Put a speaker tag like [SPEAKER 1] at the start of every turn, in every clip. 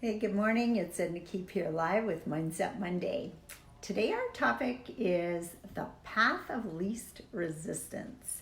[SPEAKER 1] Hey, good morning. It's Edna Keep here live with Mindset Monday. Today, our topic is the path of least resistance.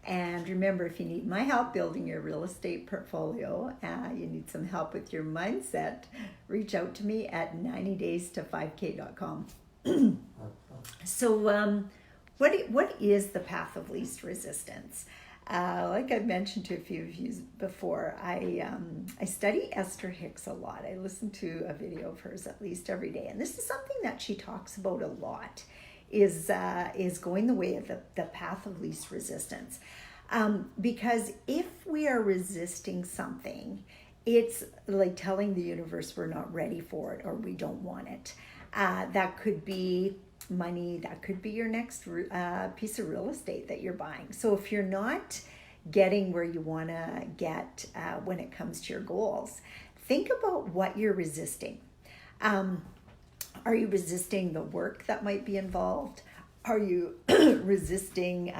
[SPEAKER 1] And remember, if you need my help building your real estate portfolio, you need some help with your mindset, reach out to me at 90daysto5k.com. So, what is the path of least resistance? Like I've mentioned to a few of you before, I study Esther Hicks a lot. I listen to a video of hers at least every day, and this is something that she talks about a lot. Is going the way of the path of least resistance, because if we are resisting something, it's like telling the universe we're not ready for it or we don't want it. That could be money, that could be your next piece of real estate that you're buying. So if you're not getting where you want to get when it comes to your goals, think about what you're resisting. Are you resisting the work that might be involved? Are you resisting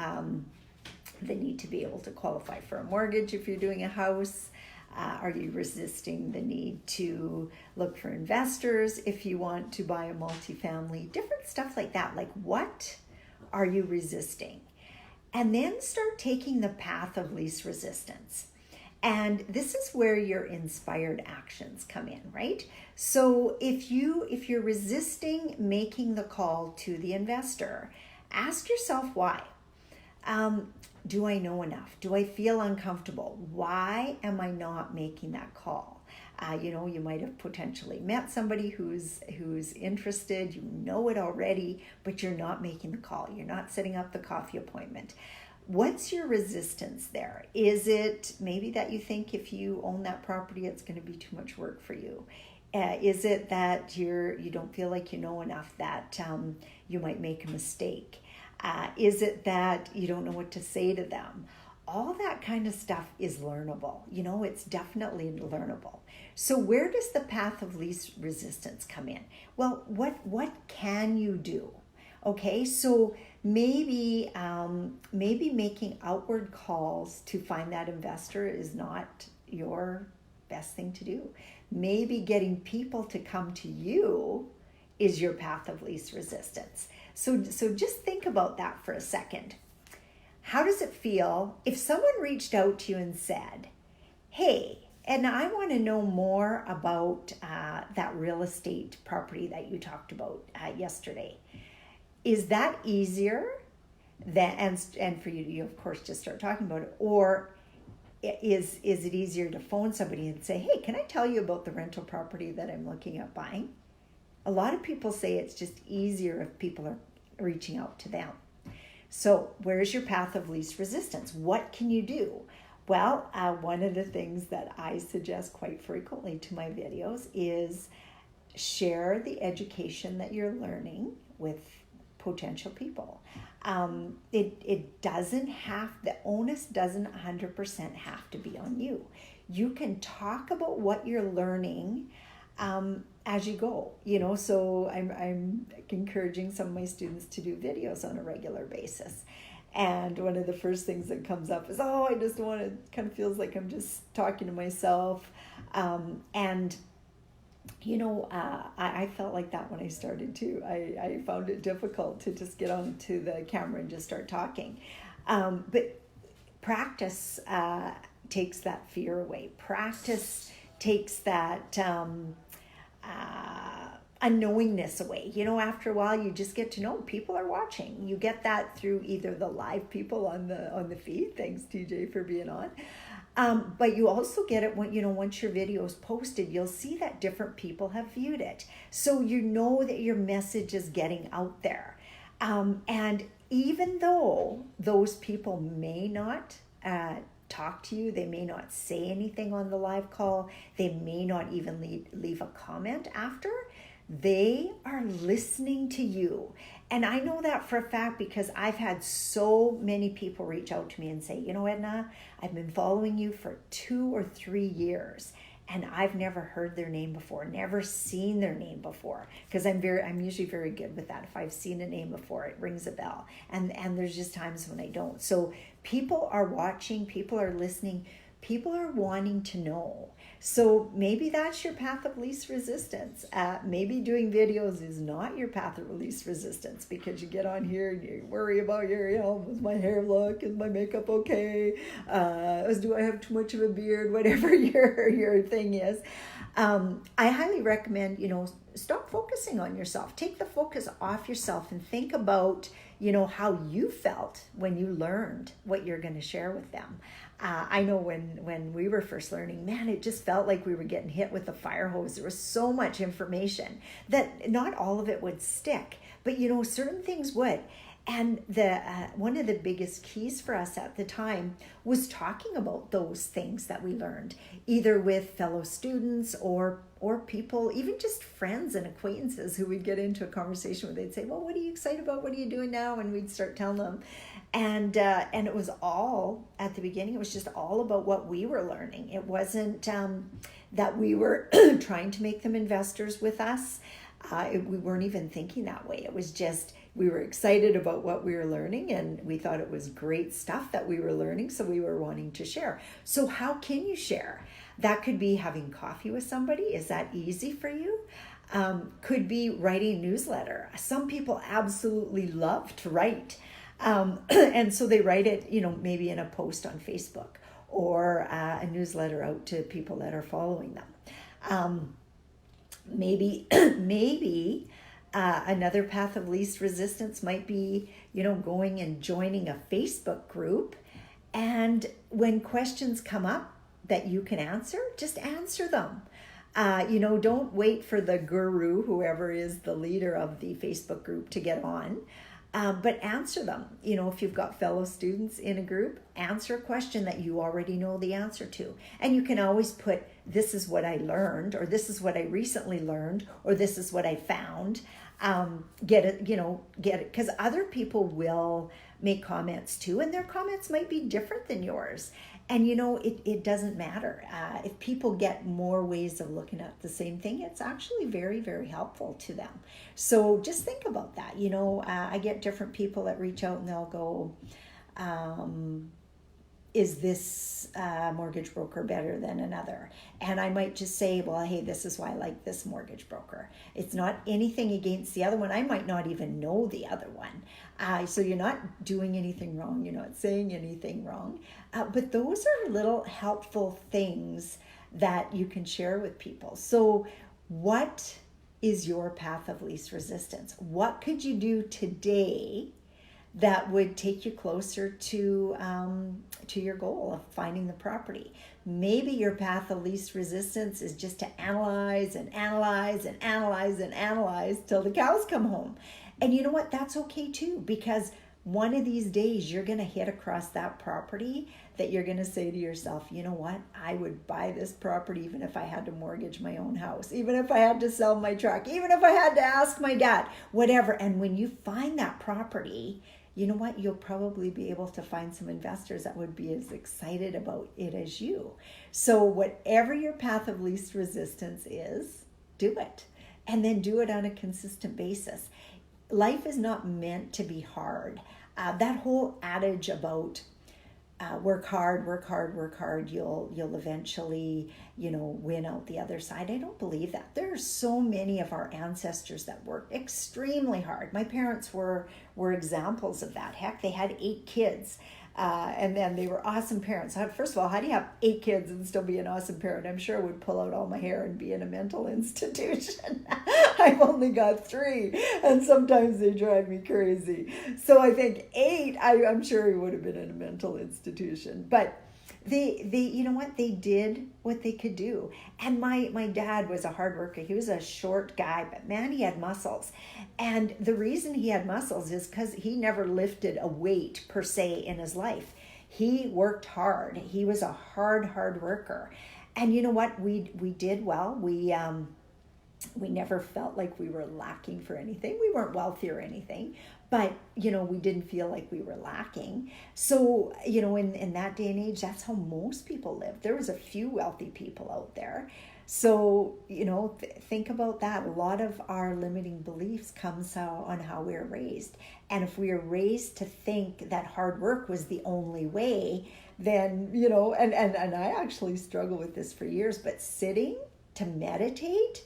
[SPEAKER 1] the need to be able to qualify for a mortgage if you're doing a house? Are you resisting the need to look for investors if you want to buy a multifamily? Different stuff like that. Like, what are you resisting? And then start taking the path of least resistance. And this is where your inspired actions come in, right? So if you're resisting making the call to the investor, ask yourself why. Do I know enough? Do I feel uncomfortable? Why am I not making that call? You might have potentially met somebody who's interested, you know it already, but you're not making the call. You're not setting up the coffee appointment. What's your resistance there? Is it maybe that you think if you own that property, it's going to be too much work for you? Is it that you don't feel like you know enough, that you might make a mistake? Is it that you don't know what to say to them? All that kind of stuff is learnable. It's definitely learnable. So where does the path of least resistance come in? Well, what can you do? Okay, so maybe making outward calls to find that investor is not your best thing to do. Maybe getting people to come to you is your path of least resistance. So just think about that for a second. How does it feel if someone reached out to you and said, hey, and I want to know more about that real estate property that you talked about yesterday. Is that easier than, and for you of course just start talking about it, or is it easier to phone somebody and say, hey, can I tell you about the rental property that I'm looking at buying? A lot of people say it's just easier if people are reaching out to them. So where's your path of least resistance? What can you do? Well, one of the things that I suggest quite frequently to my videos is share the education that you're learning with potential people. It doesn't have, the onus doesn't 100% have to be on you. You can talk about what you're learning as you go, so I'm encouraging some of my students to do videos on a regular basis. And one of the first things that comes up is, I just want to, kind of feels like I'm just talking to myself. I felt like that when I started too. I found it difficult to just get onto the camera and just start talking. But practice takes that fear away. Practice takes that unknowingness away. After a while, you just get to know people are watching. You get that through either the live people on the feed. Thanks, TJ, for being on. But you also get it when, once your video is posted, you'll see that different people have viewed it. So you know that your message is getting out there. And even though those people may not talk to you, they may not say anything on the live call, they may not even leave a comment after, they are listening to you. And I know that for a fact because I've had so many people reach out to me and say, Edna, I've been following you for 2 or 3 years and I've never heard their name before, never seen their name before, because I'm usually very good with that. If I've seen a name before, it rings a bell, and there's just times when I don't. So people are watching, people are listening. people are wanting to know. So maybe that's your path of least resistance. Maybe doing videos is not your path of least resistance, because you get on here and you worry about does my hair look? Is my makeup okay? Do I have too much of a beard? Whatever your thing is. I highly recommend, stop focusing on yourself. Take the focus off yourself and think about, how you felt when you learned what you're going to share with them. I know when we were first learning, man, it just felt like we were getting hit with a fire hose. There was so much information that not all of it would stick, but certain things would. And one of the biggest keys for us at the time was talking about those things that we learned, either with fellow students or people, even just friends and acquaintances who we'd get into a conversation with. They'd say, well, what are you excited about? What are you doing now? And we'd start telling them. And it was all, at the beginning, it was just all about what we were learning. It wasn't that we were trying to make them investors with us. We weren't even thinking that way. It was just, we were excited about what we were learning, and we thought it was great stuff that we were learning, so we were wanting to share. So how can you share? That could be having coffee with somebody. Is that easy for you? Could be writing a newsletter. Some people absolutely love to write. And so they write it, maybe in a post on Facebook or a newsletter out to people that are following them. Maybe another path of least resistance might be, going and joining a Facebook group. And when questions come up that you can answer, just answer them. Don't wait for the guru, whoever is the leader of the Facebook group, to get on. But answer them. If you've got fellow students in a group, answer a question that you already know the answer to. And you can always put, this is what I learned, or this is what I recently learned, or this is what I found. Get it, because other people will make comments too, and their comments might be different than yours. And it doesn't matter. If people get more ways of looking at the same thing, it's actually very, very helpful to them. So just think about that. I get different people that reach out and they'll go, is this mortgage broker better than another? And I might just say, well, hey, this is why I like this mortgage broker. It's not anything against the other one. I might not even know the other one. So you're not doing anything wrong. You're not saying anything wrong. But those are little helpful things that you can share with people. So what is your path of least resistance? What could you do today that would take you closer to your goal of finding the property? Maybe your path of least resistance is just to analyze and analyze and analyze and analyze till the cows come home. And you know what? That's okay too, because one of these days you're going to hit across that property that you're going to say to yourself, you know what? I would buy this property even if I had to mortgage my own house, even if I had to sell my truck, even if I had to ask my dad, whatever. And when you find that property, you know what? You'll probably be able to find some investors that would be as excited about it as you. So whatever your path of least resistance is, do it. And then do it on a consistent basis. Life is not meant to be hard. That whole adage about work hard, you'll eventually, win out the other side. I don't believe that. There are so many of our ancestors that worked extremely hard. My parents were examples of that. Heck, they had 8 kids. And then they were awesome parents. First of all, how do you have 8 kids and still be an awesome parent? I'm sure I would pull out all my hair and be in a mental institution. I've only got 3, and sometimes they drive me crazy. So I think 8, I'm sure he would have been in a mental institution. But they you know what? They did what they could do. And my dad was a hard worker. He was a short guy, but man, he had muscles. And the reason he had muscles is because he never lifted a weight per se in his life. He worked hard. He was a hard worker. And you know what? We did well. We never felt like we were lacking for anything. We weren't wealthy or anything, but, we didn't feel like we were lacking. So, in that day and age, that's how most people lived. There was a few wealthy people out there. So, think about that. A lot of our limiting beliefs comes on how we're raised. And if we are raised to think that hard work was the only way, then, you know, and I actually struggled with this for years, but sitting to meditate,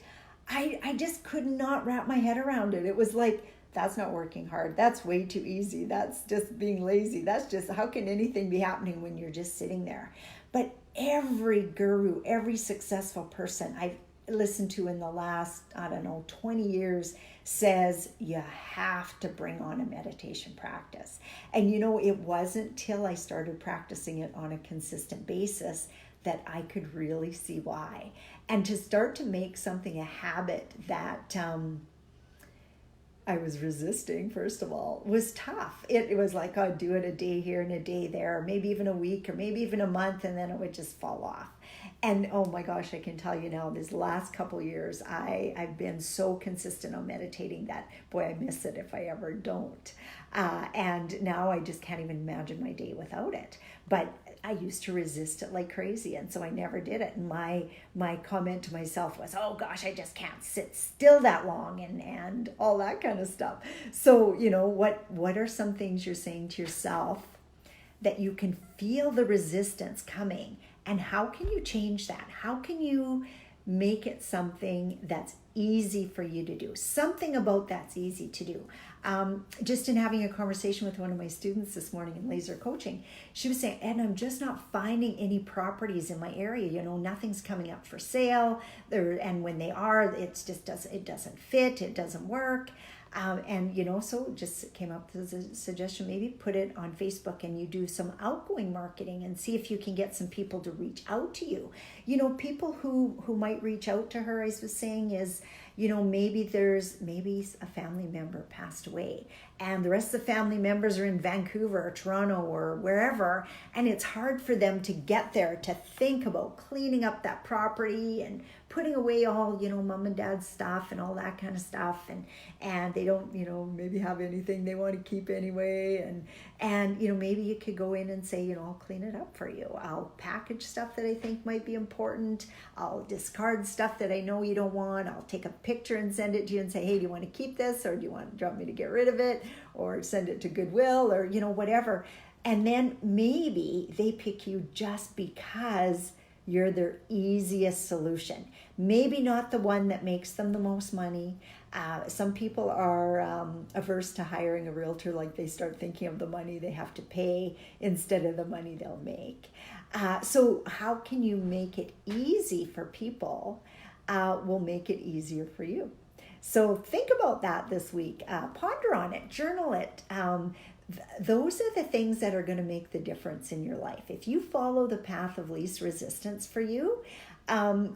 [SPEAKER 1] I just could not wrap my head around it. It was like, that's not working hard. That's way too easy. That's just being lazy. That's just, how can anything be happening when you're just sitting there? But every guru, every successful person I've listened to in the last, 20 years says you have to bring on a meditation practice. And you know, it wasn't till I started practicing it on a consistent basis that I could really see why. And to start to make something a habit that I was resisting, first of all, was tough. It was like, I'd do it a day here and a day there, or maybe even a week, or maybe even a month, and then it would just fall off. And oh my gosh, I can tell you now, these last couple of years, I've been so consistent on meditating that, boy, I miss it if I ever don't. And now I just can't even imagine my day without it. But I used to resist it like crazy, and so I never did it. And my comment to myself was, oh gosh, I just can't sit still that long, and all that kind of stuff. So, you know, what are some things you're saying to yourself that you can feel the resistance coming, and how can you change that? How can you make it something that's easy for you to do? Something about that's easy to do. Just in having a conversation with one of my students this morning in laser coaching, she was saying, and I'm just not finding any properties in my area. You know, nothing's coming up for sale there, and when they are, it doesn't fit, it doesn't work. And, you know, so just came up with a suggestion, maybe put it on Facebook and you do some outgoing marketing and see if you can get some people to reach out to you. You know, people who might reach out to her, I was saying, is, you know, maybe a family member passed away and the rest of the family members are in Vancouver or Toronto or wherever, and it's hard for them to get there to think about cleaning up that property and putting away all, you know, mom and dad's stuff and all that kind of stuff, and they don't, you know, maybe have anything they want to keep anyway, and you know, maybe you could go in and say, you know, I'll clean it up for you. I'll package stuff that I think might be important. I'll discard stuff that I know you don't want. I'll take a picture and send it to you and say, hey, do you want to keep this, or do you want me to get rid of it, or send it to Goodwill, or, you know, whatever. And then maybe they pick you just because you're their easiest solution. Maybe not the one that makes them the most money. Some people are averse to hiring a realtor, like they start thinking of the money they have to pay instead of the money they'll make. So how can you make it easy for people? Will make it easier for you. So think about that this week. Ponder on it, journal it. Those are the things that are going to make the difference in your life. If you follow the path of least resistance for you,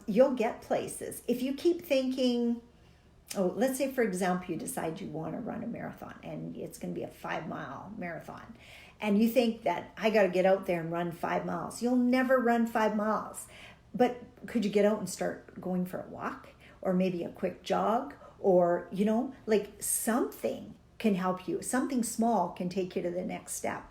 [SPEAKER 1] you'll get places. If you keep thinking, oh, let's say, for example, you decide you want to run a marathon and it's going to be a 5-mile marathon. And you think that I got to get out there and run 5 miles. You'll never run 5 miles. But could you get out and start going for a walk, or maybe a quick jog, or, you know, like something can help you. Something small can take you to the next step.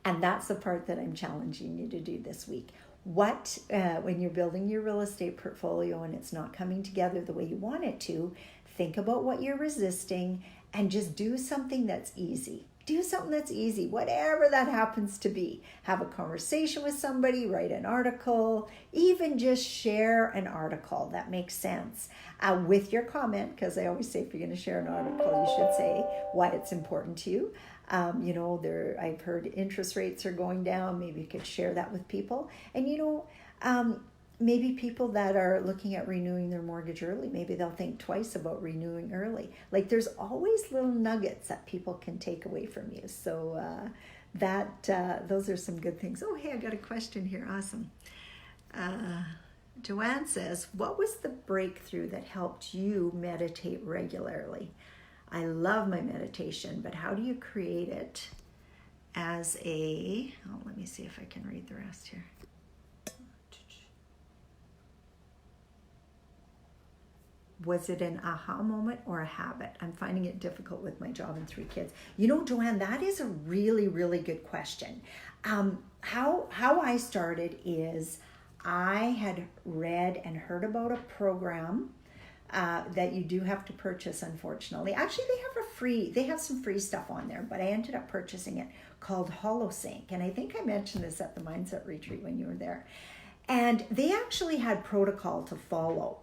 [SPEAKER 1] And that's the part that I'm challenging you to do this week. When you're building your real estate portfolio and it's not coming together the way you want it to, think about what you're resisting and just do something that's easy. Do something that's easy, whatever that happens to be. Have a conversation with somebody, write an article, even just share an article that makes sense with your comment, because I always say if you're going to share an article, you should say why it's important to you. You know, I've heard interest rates are going down. Maybe you could share that with people. And, you know, maybe people that are looking at renewing their mortgage early, maybe they'll think twice about renewing early. Like, there's always little nuggets that people can take away from you. So those are some good things. Oh, hey, I got a question here. Awesome. Joanne says, what was the breakthrough that helped you meditate regularly? I love my meditation, but how do you create it as let me see if I can read the rest here. Was it an aha moment or a habit? I'm finding it difficult with my job and 3 kids. You know, Joanne, that is a really, really good question. How I started is I had read and heard about a program that you do have to purchase, unfortunately. Actually, they have some free stuff on there, but I ended up purchasing it, called Holosync. And I think I mentioned this at the Mindset Retreat when you were there. And they actually had protocol to follow.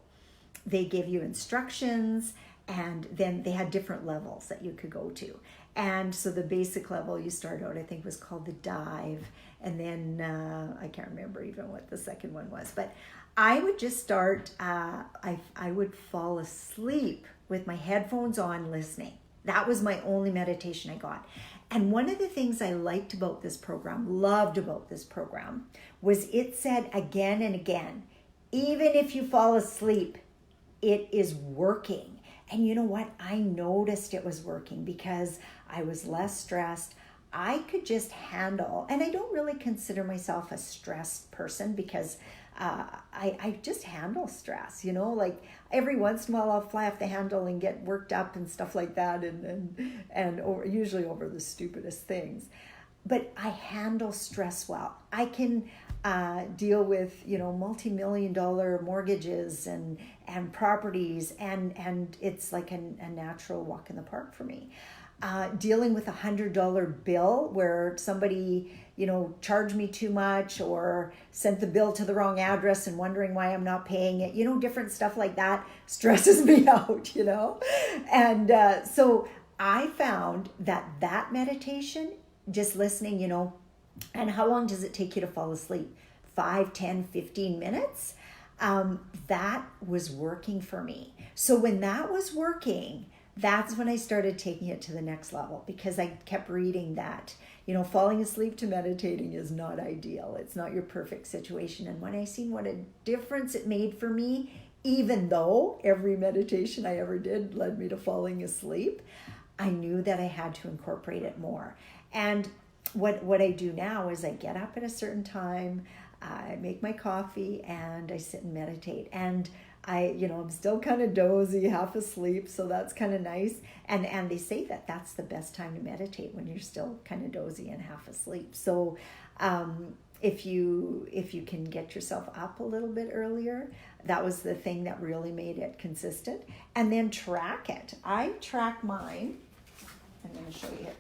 [SPEAKER 1] They gave you instructions, and then they had different levels that you could go to. And so the basic level you start out, I think, was called the dive. And then I can't remember even what the second one was. But I would just start, I would fall asleep with my headphones on listening. That was my only meditation I got. And one of the things I liked about this program, loved about this program, was it said again and again, even if you fall asleep, it is working. And you know what? I noticed it was working because I was less stressed. I could just handle, and I don't really consider myself a stressed person because I just handle stress, like every once in a while I'll fly off the handle and get worked up and stuff like that, and usually over the stupidest things. But I handle stress well. I can deal with, multi-million-dollar mortgages and properties, and it's like a natural walk in the park for me. Dealing with $100 bill where somebody, charged me too much or sent the bill to the wrong address and wondering why I'm not paying it, different stuff like that stresses me out, And so I found that meditation, just listening, and how long does it take you to fall asleep? 5, 10, 15 minutes? That was working for me. So when that was working, that's when I started taking it to the next level, because I kept reading that, falling asleep to meditating is not ideal. It's not your perfect situation. And when I seen what a difference it made for me, even though every meditation I ever did led me to falling asleep, I knew that I had to incorporate it more. And what I do now is I get up at a certain time, I make my coffee, and I sit and meditate. And I'm still kind of dozy, half asleep, so that's kind of nice. And they say that that's the best time to meditate, when you're still kind of dozy and half asleep. So if you can get yourself up a little bit earlier, that was the thing that really made it consistent. And then track it. I track mine. I'm going to show you here.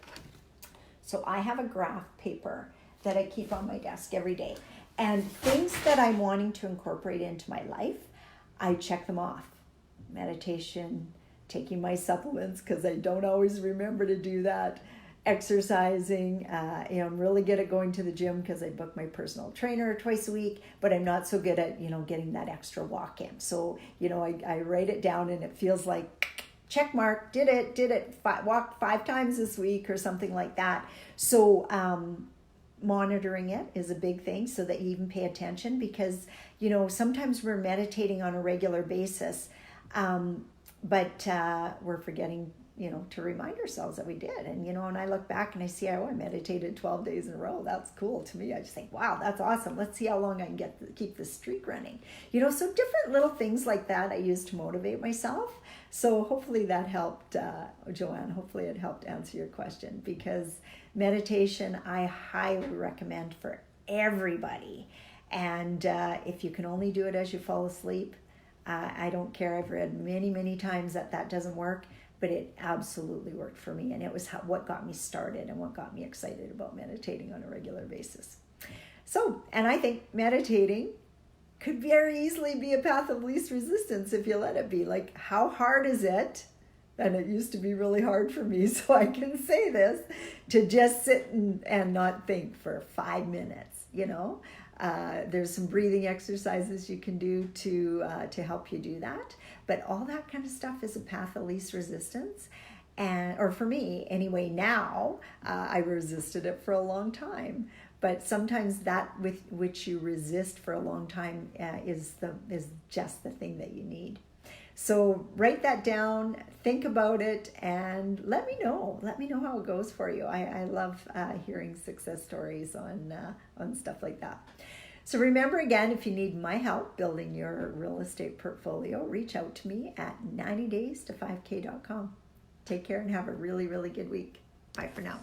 [SPEAKER 1] So I have a graph paper that I keep on my desk every day. And things that I'm wanting to incorporate into my life, I check them off. Meditation, taking my supplements because I don't always remember to do that. Exercising, I'm really good at going to the gym because I book my personal trainer twice a week, but I'm not so good at, getting that extra walk in. So, I write it down and it feels like check mark, did it, walked 5 times this week or something like that. So, monitoring it is a big thing so that you even pay attention, because sometimes we're meditating on a regular basis, but we're forgetting to remind ourselves that we did. And and I look back and I see, I meditated 12 days in a row. That's cool to me. I just think, wow, that's awesome. Let's see how long I can keep this streak running. So different little things like that I use to motivate myself. So hopefully that helped, Joanne. Hopefully it helped answer your question, because meditation I highly recommend for everybody. And if you can only do it as you fall asleep, I don't care. I've read many, many times that doesn't work, but it absolutely worked for me. And it was what got me started and what got me excited about meditating on a regular basis. So, and I think meditating could very easily be a path of least resistance if you let it be. Like, how hard is it? And it used to be really hard for me, so I can say this, to just sit and not think for 5 minutes, There's some breathing exercises you can do to help you do that. But all that kind of stuff is a path of least resistance. Or for me, anyway, now, I resisted it for a long time. But sometimes that with which you resist for a long time is just the thing that you need. So write that down, think about it, and let me know. Let me know how it goes for you. I love hearing success stories on stuff like that. So remember, again, if you need my help building your real estate portfolio, reach out to me at 90daysto5k.com. Take care and have a really, really good week. Bye for now.